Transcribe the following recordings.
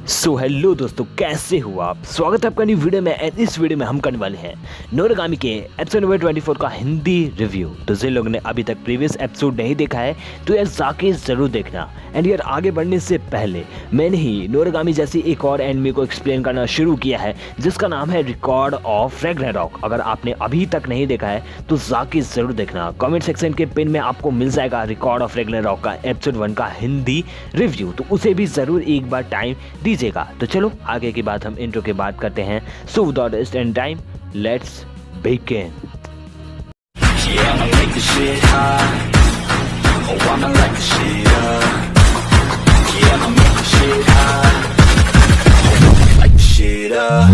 So hello दोस्तों, कैसे हो आप। स्वागत है आपका न्यू वीडियो में। इस वीडियो में हम करने वाले हैं नोरागामी के एपिसोड नंबर 24 का हिंदी रिव्यू। तो जिन लोगों ने अभी तक प्रीवियस एपिसोड नहीं देखा है तो यार जाके ज़रूर देखना। एंड यार आगे बढ़ने से पहले मैंने ही नोरागामी जैसी एक और एनिमे को एक्सप्लेन करना शुरू किया है जिसका नाम है रिकॉर्ड ऑफ रैग्नारॉक। अगर आपने अभी तक नहीं देखा है तो जाके ज़रूर देखना। कॉमेंट सेक्शन के पिन में आपको मिल जाएगा रिकॉर्ड ऑफ रैग्नारॉक का एपिसोड 1 का हिंदी रिव्यू, तो उसे भी ज़रूर एक बार टाइम दीजिएगा। तो चलो आगे की बात हम इंट्रो के बाद करते हैं। So without wasting time let's begin. Yeah, I'ma make this shit hot. Oh, I'ma light this shit up. Yeah, I'ma make this shit hot. Light this shit up.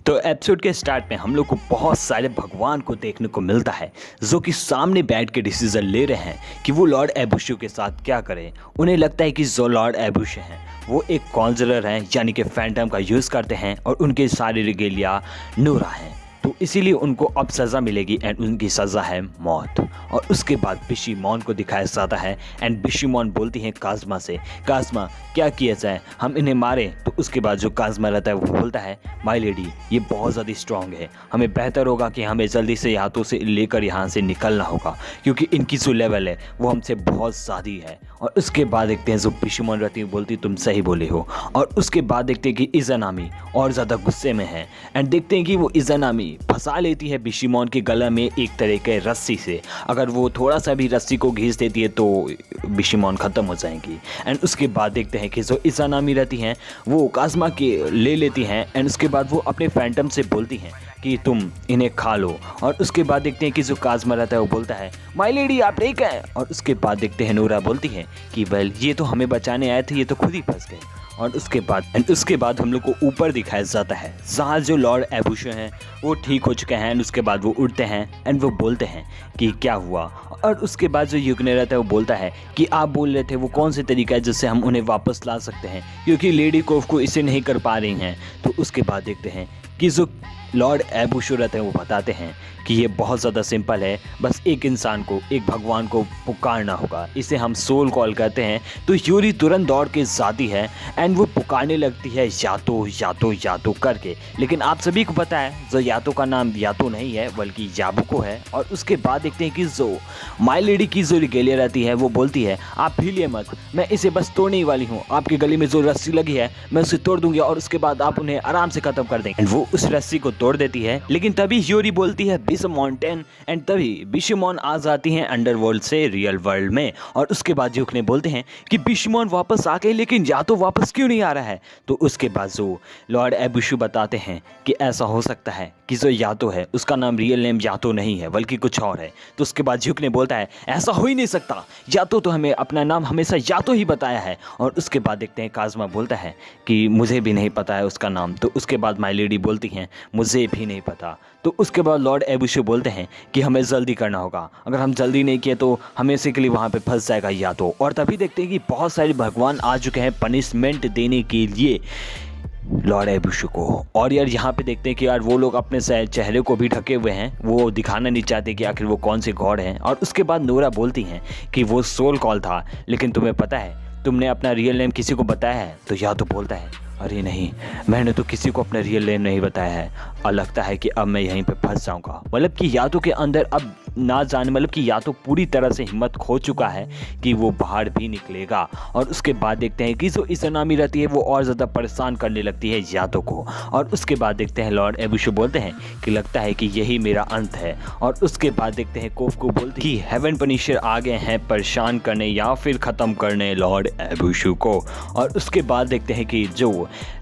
तो एपिसोड के स्टार्ट में हम लोग को बहुत सारे भगवान को देखने को मिलता है जो कि सामने बैठ के डिसीजन ले रहे हैं कि वो लॉर्ड एबुशु के साथ क्या करें। उन्हें लगता है कि जो लॉर्ड एबुशु हैं वो एक कॉन्जलर हैं, यानी कि फैंटम का यूज़ करते हैं और उनके सारी रिगेलिया नूरा हैं, तो इसीलिए उनको अब सज़ा मिलेगी एंड उनकी सज़ा है मौत। और उसके बाद बिशीमॉन को दिखाया जाता है एंड बिशीमॉन बोलती हैं काज़मा से, काज़मा क्या किया जाए, हम इन्हें मारें। तो उसके बाद जो काज़मा रहता है वो बोलता है माय लेडी ये बहुत ज़्यादा स्ट्रॉन्ग है, हमें बेहतर होगा कि हमें जल्दी से हाथों से लेकर यहाँ से निकलना होगा क्योंकि इनकी जो लेवल है वो हमसे बहुत ज़्यादा है। और उसके बाद देखते हैं जो बिशीमॉन रहती है बोलती तुम सही बोले हो। और उसके बाद देखते हैं कि इज़ानामी और ज़्यादा गुस्से में है एंड देखते हैं कि वो इज़ानामी फंसा लेती है बिशीमॉन के गला में एक तरह के रस्सी से। अगर वो थोड़ा सा भी रस्सी को घींच देती है तो बिशीमॉन ख़त्म हो जाएंगी। एंड उसके बाद देखते हैं कि जो इज़ानामी रहती हैं वो काज़मा के ले लेती हैं एंड उसके बाद वो अपने फैंटम से बोलती हैं कि तुम इन्हें खा लो। और उसके बाद देखते हैं कि जो काज़मा रहता है वो बोलता है माय लेडी आप ठीक है। और उसके बाद देखते हैं नूरा बोलती है कि वेल ये तो हमें बचाने आए थे, ये तो खुद ही फंस गए। और उसके बाद हम लोग को ऊपर दिखाया जाता है जहाँ जो लॉर्ड एबुशु हैं वो ठीक हो चुके हैं एंड उसके बाद वो उठते हैं एंड वो बोलते हैं कि क्या हुआ। और उसके बाद जो युगने रहता है वो बोलता है कि आप बोल रहे थे वो कौन से तरीका है जिससे हम उन्हें वापस ला सकते हैं क्योंकि लेडी कोफ को इसे नहीं कर पा रही हैं। तो उसके बाद देखते हैं कि जो लॉर्ड एबुशु रहते हैं वो बताते हैं कि ये बहुत ज़्यादा सिंपल है, बस एक इंसान को एक भगवान को पुकारना होगा, इसे हम सोल कॉल कहते हैं। तो यूरी तुरंत दौड़ के जाती है एंड वो पुकारने लगती है यातो करके। लेकिन आप सभी को पता है जो यातो का नाम यातो नहीं है बल्कि याबुको है। और उसके बाद देखते हैं कि जो माय लेडी की जो रिगेलिया रहती है वो बोलती है आप भूलिए मत, मैं इसे बस तोड़ने ही वाली हूँ, आपके गले में जो रस्सी लगी है मैं उसे तोड़ दूंगी और उसके बाद आप उन्हें आराम से ख़त्म कर देंगे। वो उस रस्सी को तोड़ देती है लेकिन तभी यूरी बोलती है माउंटेन एंड तभी बिशीमॉन आ जाती हैं अंडरवर्ल्ड से रियल वर्ल्ड में। और उसके बाद युकने बोलते हैं कि बिशीमॉन वापस आ गए लेकिन यातो वापस क्यों नहीं आ रहा है। तो उसके बाद जो लॉर्ड एबुशु बताते हैं कि ऐसा हो सकता है कि जो यातो है उसका नाम रियल नेम यातो नहीं है बल्कि कुछ और है। तो उसके बाद युकने बोलता है ऐसा हो ही नहीं सकता, यातो तो हमें अपना नाम हमेशा यातो ही बताया है। और उसके बाद देखते हैं काज़मा बोलता है कि मुझे भी नहीं पता है उसका नाम। तो उसके बाद माय लेडी बोलती हैं मुझे भी नहीं पता। तो उसके बाद लॉर्ड एबुशु बोलते हैं कि हमें जल्दी करना होगा, अगर हम जल्दी नहीं किए तो हमेशा के लिए वहाँ पे फंस जाएगा यातो। और तभी देखते हैं कि बहुत सारे भगवान आ चुके हैं पनिशमेंट देने के लिए लॉर्ड एबुशु को। और यार यहाँ पे देखते हैं कि यार वो लोग अपने चेहरे को भी ढके हुए हैं, वो दिखाना नहीं चाहते कि आखिर वो कौन से गॉड हैं। और उसके बाद नूरा बोलती हैं कि वो सोल कॉल था लेकिन तुम्हें पता है तुमने अपना रियल नेम किसी को बताया है। तो यातो बोलता है अरे नहीं, मैंने तो किसी को अपना रियल नेम नहीं बताया है और लगता है कि अब मैं यहीं पे फंस जाऊंगा। मतलब कि यातो के अंदर अब ना जाने, मतलब कि यातो पूरी तरह से हिम्मत खो चुका है कि वो बाहर भी निकलेगा। और उसके बाद देखते हैं कि जो इज़ानामी रहती है वो और ज़्यादा परेशान करने लगती है यातो को। और उसके बाद देखते हैं लॉर्ड एबुशु बोलते हैं कि लगता है कि यही मेरा अंत है। और उसके बाद देखते हैं कोफ को बोलते कि हेवन पनिशर आ गए हैं परेशान करने या फिर ख़त्म करने लॉर्ड एबुशु को। और उसके बाद देखते हैं कि जो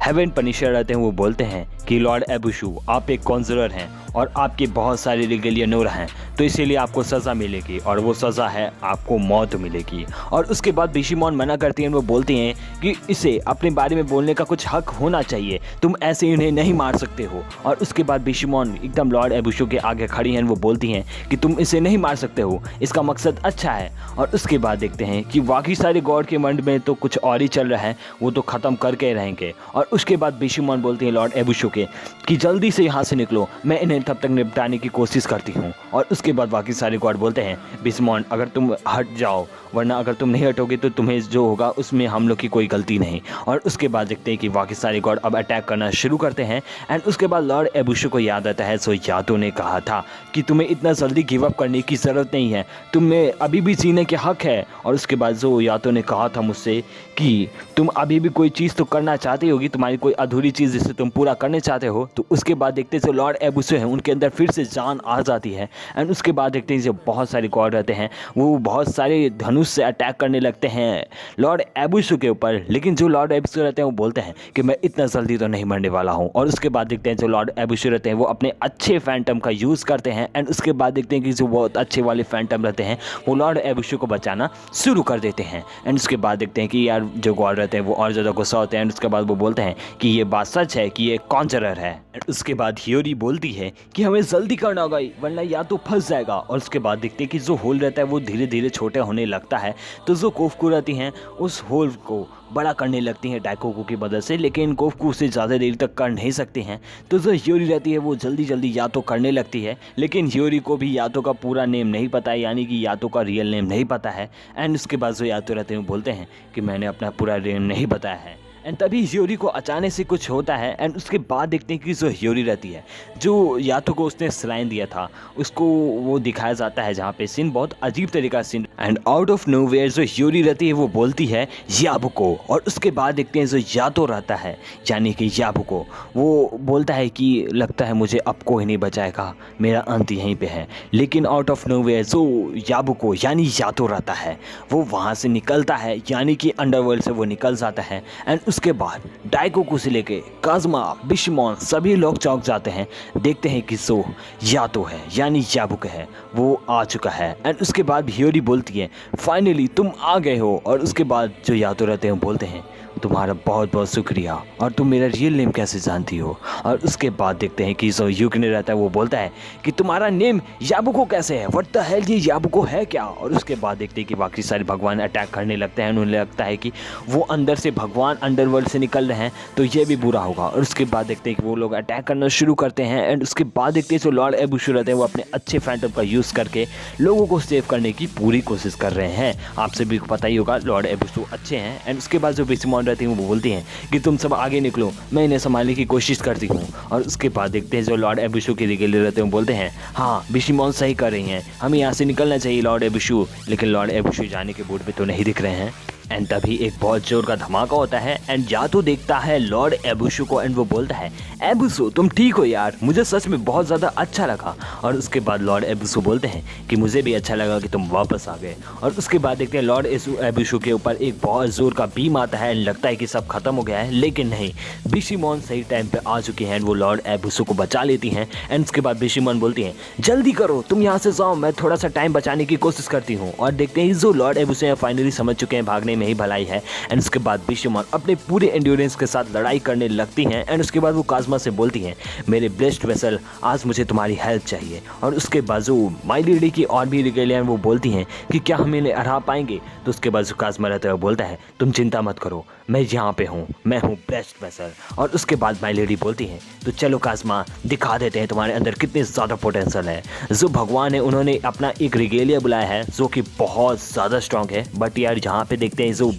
हेवन पनिशर रहते हैं वो बोलते हैं कि लॉर्ड एबुशु आप एक कॉन्जलर हैं और आपकी बहुत सारी रिगेलिया नूर हैं तो इसीलिए आपको सज़ा मिलेगी और वो सज़ा है आपको मौत मिलेगी। और उसके बाद बिशीमॉन मना करती हैं, वो बोलती हैं कि इसे अपने बारे में बोलने का कुछ हक होना चाहिए, तुम ऐसे इन्हें नहीं मार सकते हो। और उसके बाद बिशीमॉन एकदम लॉर्ड एबुशु के आगे खड़ी हैं, वो बोलती हैं कि तुम इसे नहीं मार सकते हो, इसका मकसद अच्छा है। और उसके बाद देखते हैं कि बाकी सारे गॉड के मंड में तो कुछ और ही चल रहा है, वो तो ख़त्म करके रहेंगे। और उसके बाद बिशीमॉन बोलती हैं लॉर्ड एबुशु के कि जल्दी से यहाँ से निकलो, मैं इन्हें तब तक निपटाने की कोशिश करती हूँ। और उसके बाद बाकी सारे गॉड बोलते हैं बिस्मॉन अगर तुम हट जाओ, वरना अगर तुम नहीं हटोगे तो तुम्हें जो होगा उसमें हम लोग की कोई गलती नहीं। और उसके बाद देखते हैं कि बाकी सारे गॉड अब अटैक करना शुरू करते हैं। एंड उसके बाद लॉर्ड एबुशो को याद आता है सो यातो ने कहा था कि तुम्हें इतना जल्दी गिव अप करने की ज़रूरत नहीं है, तुम्हें अभी भी जीने के हक है। और उसके बाद जो यातो ने कहा था मुझसे कि तुम अभी भी कोई चीज़ तो करना चाहती होगी, तुम्हारी कोई अधूरी चीज़ जिसे तुम पूरा करने चाहते हो। तो उसके बाद देखते हैं जो लॉर्ड एबुशो हैं उनके अंदर फिर से जान आ जाती है। एंड उसके बाद देखते हैं जो बहुत सारे गॉड रहते हैं वो बहुत सारे धनुष से अटैक करने लगते हैं लॉर्ड एबुशो के ऊपर। लेकिन जो लॉर्ड एबुशो रहते हैं वो बोलते हैं कि मैं इतना जल्दी तो नहीं मरने वाला हूँ। और उसके बाद देखते हैं जो लॉर्ड एबुशो रहते हैं वो अपने अच्छे फैंटम का यूज़ करते हैं। एंड उसके बाद देखते हैं कि जो बहुत अच्छे वाले फैंटम रहते हैं वो लॉर्ड एबुशो को बचाना शुरू कर देते हैं। एंड उसके बाद देखते हैं कि यार जो गॉड रहते हैं वो और ज़्यादा गुस्सा होते हैं। एंड उसके बाद वो बोलते हैं कि ये बात सच है कि ये कॉन्जरर है। एंड उसके बाद हियोरी बोलती है कि हमें जल्दी करना होगा वरना या तो फंस जाएगा। और उसके बाद देखते हैं कि जो होल रहता है वो धीरे धीरे छोटे होने लगता है। तो जो कोफकू रहती हैं उस होल को बड़ा करने लगती हैं डाइकोकू की मदद से, लेकिन कोफकू उसे ज़्यादा देर तक कर नहीं सकती हैं। तो जो हियोरी रहती है वो जल्दी जल्दी यातो करने लगती है, लेकिन हियोरी को भी यातो का पूरा नेम नहीं पता है, यानी कि यातो का रियल नेम नहीं पता है। एंड उसके बाद जो यातो रहते हैं वो बोलते हैं कि मैंने अपना पूरा नेम नहीं बताया है। एंड तभी हियोरी को अचानक से कुछ होता है। एंड उसके बाद देखते हैं कि जो हियोरी रहती है जो यातो को उसने स्लाइन दिया था उसको वो दिखाया जाता है, जहाँ पे सीन बहुत अजीब तरीका scene. And out of nowhere जो हियोरी रहती है वो बोलती है याबुको। और उसके बाद देखते हैं जो यातो रहता है यानी कि याबुको वो बोलता है कि लगता है मुझे अब कोई नहीं बचाएगा, मेरा अंत यहीं पे है। लेकिन आउट ऑफ नोवेयर जो याबुको यानी यातो रहता है वो वहाँ से निकलता है, यानी कि अंडरवर्ल्ड से वो निकल जाता है। एंड उसके बाद डाइकोकू से लेके काज़मा बिशमॉन सभी लोग चौंक जाते हैं, देखते हैं कि सो यातो है यानी याबुको है वो आ चुका है। एंड उसके बाद हियोरी बोलती है फाइनली तुम आ गए हो। और उसके बाद जो यातो रहते हैं बोलते हैं तुम्हारा बहुत बहुत शुक्रिया, और तुम मेरा रियल नेम कैसे जानती हो। और उसके बाद देखते हैं कि जो यूकिने रहता है वो बोलता है कि तुम्हारा नेम याबुको कैसे है, व्हाट द हेल, ये याबुको है क्या। और उसके बाद देखते हैं कि बाकी सारे भगवान अटैक करने लगते हैं। उन्हें लगता है कि वो अंदर से भगवान अंडरवर्ल्ड से निकल रहे हैं तो ये भी बुरा होगा। और उसके बाद देखते हैं कि वो लोग अटैक करना शुरू करते हैं। एंड उसके बाद देखते हैं जो लॉर्ड एबुशो रहते हैं वो अपने अच्छे फैंटम का यूज़ करके लोगों को सेव करने की पूरी कोशिश कर रहे हैं। आपसे भी पता ही होगा लॉर्ड एबुशो अच्छे हैं। एंड उसके बाद जो बिस्मॉन रहती हैं वो बोलती हैं कि तुम सब आगे निकलो, मैं इन्हें संभालने की कोशिश करती हूँ। और उसके बाद देखते हैं जो लॉर्ड एबुशो के रिगेले रहते हैं बोलते हैं हाँ बिस्मॉन सही कर रही हैं, हमें यहाँ से निकलना चाहिए लॉर्ड एबुशो। लेकिन लॉर्ड एबुशो जाने के बोर्ड पे तो नहीं दिख रहे हैं। एंड तभी एक बहुत जोर का धमाका होता है। एंड यातो देखता है लॉर्ड एबुशो को एंड वो बोलता है एबुशो तुम ठीक हो यार, मुझे सच में बहुत ज़्यादा अच्छा लगा। और उसके बाद लॉर्ड एबुशो बोलते हैं कि मुझे भी अच्छा लगा कि तुम वापस आ गए। और उसके बाद देखते हैं लॉर्ड एबुशो के ऊपर एक बहुत ज़ोर का बीम आता है। लगता है कि सब खत्म हो गया है, लेकिन नहीं, बिशिमॉन सही टाइम पे आ चुकी हैं। वो लॉर्ड एबुशो को बचा लेती हैं। एंड उसके बाद बिशिमॉन बोलती हैं जल्दी करो, तुम यहाँ से जाओ, मैं थोड़ा सा टाइम बचाने की कोशिश करती हूँ। और देखते हैं जो लॉर्ड एबुशो फाइनली समझ चुके हैं भागने में ही भलाई है। एंड उसके बाद बिशिमॉन अपने पूरे एंड्योरेंस के साथ लड़ाई करने लगती हैं। एंड उसके बाद वो काज़मा से बोलती हैं मेरे ब्लेस्ड वेसल आज मुझे तुम्हारी हेल्प चाहिए। और उसके बाद जो माई लेडी की और भी रिगेलियन वो बोलती हैं कि क्या हम इन्हें हरा पाएंगे। तो उसके बाद जो काज़मा रहता है वो बोलता है तुम चिंता मत करो, मैं यहाँ पे हूँ, मैं हूँ ब्लेस्ड वेसल। और उसके बाद माई लेडी बोलती हैं तो चलो काज़मा दिखा देते हैं तुम्हारे अंदर कितने ज़्यादा पोटेंशियल है। जो भगवान है उन्होंने अपना एक रिगेलिया बुलाया है जो कि बहुत ज़्यादा स्ट्रॉन्ग है। बट यार यहाँ पे देखते हैं जो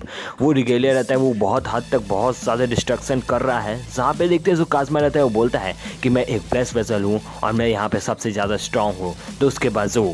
वो रिगेलिया रहता है वो बहुत हद तक बहुत ज़्यादा डिस्ट्रक्शन कर रहा है। जहाँ पे देखते हैं जो काज़मा रहता है वो बोलता है कि मैं एक ब्लेस्ड वेसल हूँ और मैं यहाँ पे सबसे ज़्यादा स्ट्रॉन्ग हूँ। तो उसके बाद जो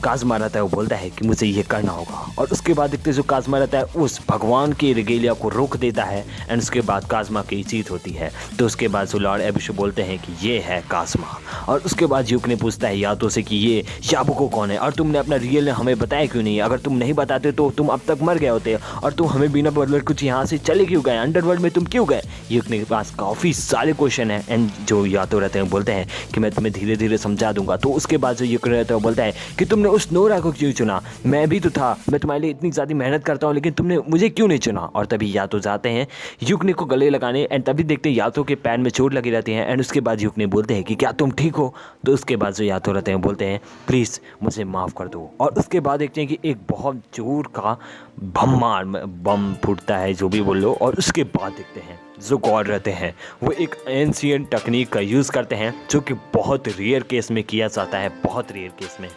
काज़मा रहता है वो बोलता है कि मुझे ये करना होगा। और उसके बाद देखते जो काज़मा रहता है उस भगवान की रिगेलिया को रोक देता है। एंड उसके बाद काज़मा की जीत होती है। तो उसके बाद जो लॉर्ड एबुशो बोलते हैं कि ये है काज़मा। और उसके बाद यूक ने पूछता है यातो से कि ये याबुको कौन है और तुमने अपना रियल हमें बताया क्यों नहीं, अगर तुम नहीं बताते तो तुम अब तक मर गए होते और तुम हमें बिना बदले कुछ यहाँ से चले क्यों गए, अंडरवर्ल्ड में तुम क्यों गए। यूक ने पास काफ़ी सारे क्वेश्चन हैं। एंड जो यातो रहते हैं बोलते हैं कि मैं तुम्हें धीरे धीरे समझा दूंगा। तो उसके बाद जो यूक रहता है वो बोलता है कि तुमने उस नोरा को क्यों चुना? मैं भी तो था, मैं तुम्हारे लिए इतनी ज़्यादा मेहनत करता हूँ, लेकिन तुमने मुझे क्यों नहीं चुना? और तभी यातो जाते हैं युकने को गले लगाने एंड तभी देखते हैं यातो के पैर में चोट लगी रहती है एंड उसके बाद युकने बोलते हैं कि क्या तुम ठीक हो? तो उसके बाद जो यातो रहते हैं बोलते हैं प्लीज़ मुझे माफ़ कर दो। और उसके बाद देखते हैं कि एक बहुत जोर का बम फूटता है, जो भी बोल लो। और उसके बाद देखते हैं जो गॉड रहते हैं वो एक एंशिएंट टेक्निक का यूज़ करते हैं, जो कि बहुत रेयर केस में किया जाता है, बहुत रेयर केस में।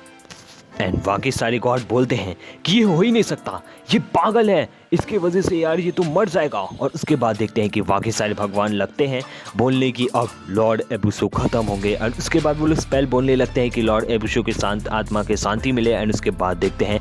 एंड बाकी सारे गॉड बोलते हैं कि ये हो ही नहीं सकता, ये पागल है, इसके वजह से यार ये तो मर जाएगा। और उसके बाद देखते हैं कि बाकी सारे भगवान लगते हैं बोलने की अब लॉर्ड एबुसो ख़त्म होंगे। और उसके बाद वो लोग स्पेल बोलने लगते हैं कि लॉर्ड एबुसो के शांत आत्मा के शांति मिले। एंड उसके बाद देखते हैं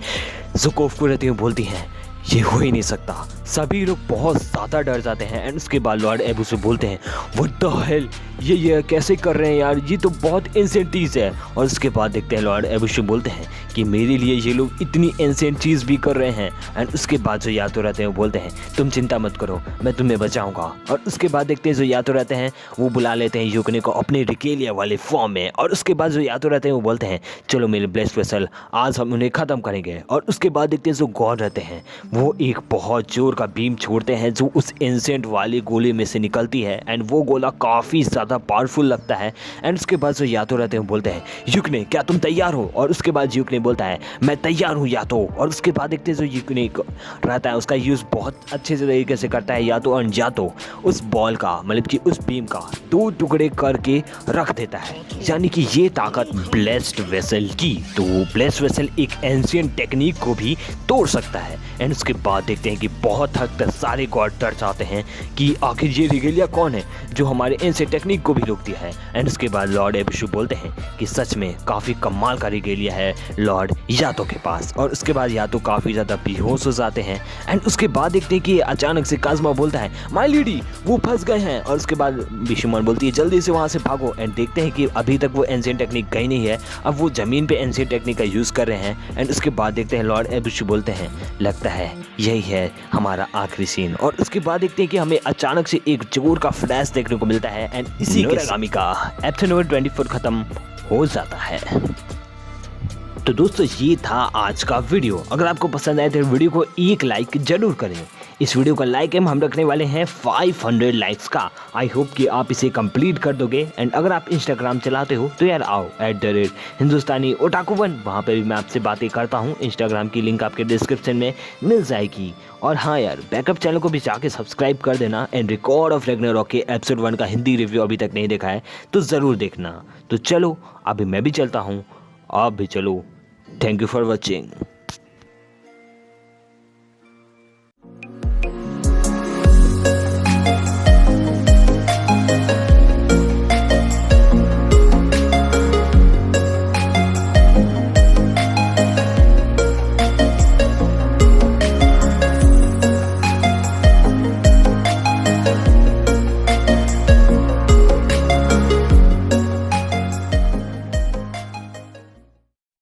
ज़ुकोफ रहती हैं बोलती हैं ये हो ही नहीं सकता। सभी लोग बहुत ज़्यादा डर जाते हैं। एंड उसके बाद लॉर्ड एबुसो बोलते हैं व्हाट द हेल, ये कैसे कर रहे हैं यार, ये तो बहुत एंशिएंट चीज़ है। और उसके बाद देखते हैं लॉर्ड एबुसो बोलते हैं कि मेरे लिए ये लोग इतनी एंशिएंट चीज़ भी कर रहे हैं। एंड उसके बाद जो यातो रहते हैं वो बोलते हैं तुम चिंता मत करो, मैं तुम्हें बचाऊंगा। और उसके बाद देखते हैं जो यातो रहते हैं वो बुला लेते हैं युकने को अपने रिकेलिया वाले फॉर्म में। और उसके बाद जो यातो रहते हैं वो बोलते हैं चलो मेरे ब्लेस्ड वेसल, आज हम उन्हें ख़त्म करेंगे। और उसके बाद देखते हैं जो गॉड रहते हैं वो एक बहुत जोर का बीम छोड़ते हैं जो उस एंशिएंट वाले गोले में से निकलती है। एंड वो गोला काफ़ी ज़्यादा पावरफुल लगता है। एंड उसके बाद जो यातो रहते हैं बोलते हैं युकने क्या तुम तैयार हो? और उसके बाद युकने बोलता है मैं तैयार हूँ यातो। और उसके बाद देखते हैं जो युकने रहता है उसका यूज़ बहुत अच्छे से तरीके से करता है यातो। और यातो उस बॉल का मतलब कि उस बीम का 2 टुकड़े करके रख देता है, यानी कि ये ताकत ब्लेस्ड वेसल की। तो ब्लेस्ड वेसल एक एंशिएंट टेक्निक को भी तोड़ सकता है। एंड उसके बाद देखते हैं कि बहुत हद तक सारे गॉड डर जाते हैं कि आखिर ये रिगेलिया कौन है जो हमारे एंशिएंट टेक्निक को भी रोक दिया है। एंड उसके बाद लॉर्ड एबुसो बोलते हैं कि सच में काफ़ी कमाल का रिगेलिया है लॉर्ड यातो के पास। और उसके बाद यातो काफ़ी ज़्यादा बेहोश हो जाते हैं। एंड उसके बाद देखते हैं कि अचानक से काज़मा बोलता है माय लेडी वो फंस गए हैं। और उसके बाद बिशुमान बोलती है जल्दी से वहाँ से भागो। एंड देखते हैं कि अभी तक वो एंशिएंट टेक्निक गई नहीं है, अब वो ज़मीन पे एंशिएंट टेक्निक का यूज़ कर रहे हैं। एंड उसके बाद देखते हैं लॉर्ड एबुसो बोलते हैं लगता है यही है हमारा आखिरी सीन। और उसके बाद देखते हैं कि हमें अचानक से एक जोर का फ्लैश देखने को मिलता है। एंड इसी के गामी का एपिसोड नंबर 24 खत्म हो जाता है। तो दोस्तों ये था आज का वीडियो। अगर आपको पसंद आए तो वीडियो को एक लाइक जरूर करें। इस वीडियो का लाइक एम हम रखने वाले हैं 500 लाइक्स का। आई होप कि आप इसे कंप्लीट कर दोगे। एंड अगर आप इंस्टाग्राम चलाते हो तो यार आओ @हिंदुस्तानी ओटाकू 1, वहाँ पर भी मैं आपसे बातें करता हूँ। इंस्टाग्राम की लिंक आपके डिस्क्रिप्शन में मिल जाएगी। और हाँ यार बैकअप चैनल को भी जाके सब्सक्राइब कर देना। एंड रिकॉर्ड ऑफ रैग्नारोक के एपिसोड 1 का हिंदी रिव्यू अभी तक नहीं देखा है तो ज़रूर देखना। तो चलो अभी मैं भी चलता हूँ, आप भी चलो। Thank you for watching.